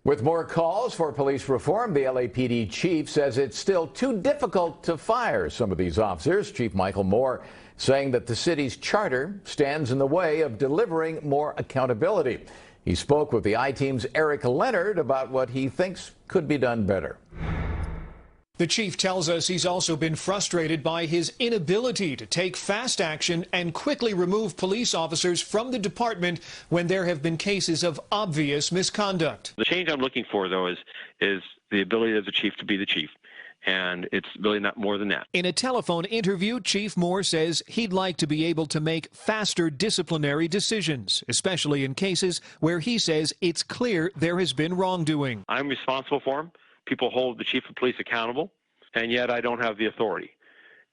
With more calls for police reform, the LAPD chief says it's still too difficult to fire some of these officers. Chief Michel Moore saying that the city's charter stands in the way of delivering more accountability. He spoke with the I-Team's Leonard about what he thinks could be done better. The chief tells us he's also been frustrated by his inability to take fast action and quickly remove police officers from the department when there have been cases of obvious misconduct. The change I'm looking for, though, is the ability of the chief to be the chief. And it's really not more than that. In a telephone interview, Chief Moore says he'd like to be able to make faster disciplinary decisions, especially in cases where he says it's clear there has been wrongdoing. I'm responsible for him. People hold the chief of police accountable, and yet I don't have the authority.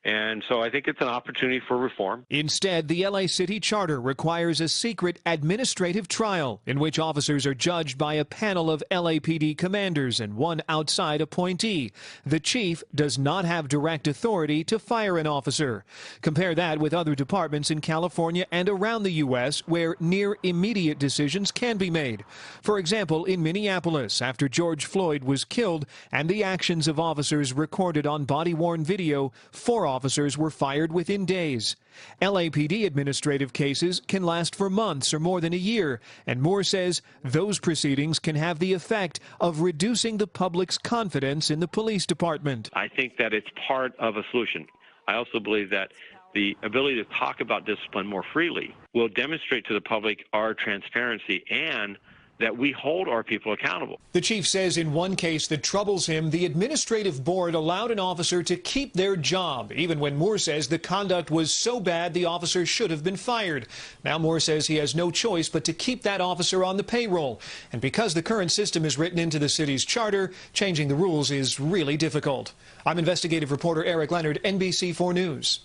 And so I think it's an opportunity for reform. Instead, the LA City Charter requires a secret administrative trial in which officers are judged by a panel of LAPD commanders and one outside appointee. The chief does not have direct authority to fire an officer. Compare that with other departments in California and around the U.S. where near immediate decisions can be made. For example, in Minneapolis, after George Floyd was killed and the actions of officers recorded on body-worn video, 4 officers were fired within days. LAPD administrative cases can last for months or more than a year, and Moore says those proceedings can have the effect of reducing the public's confidence in the police department. I think that it's part of a solution. I also believe that the ability to talk about discipline more freely will demonstrate to the public our transparency and that we hold our people accountable. The chief says in one case that troubles him, the administrative board allowed an officer to keep their job, even when Moore says the conduct was so bad the officer should have been fired. Now Moore says he has no choice but to keep that officer on the payroll. And because the current system is written into the city's charter, changing the rules is really difficult. I'm investigative reporter Leonard, NBC4 News.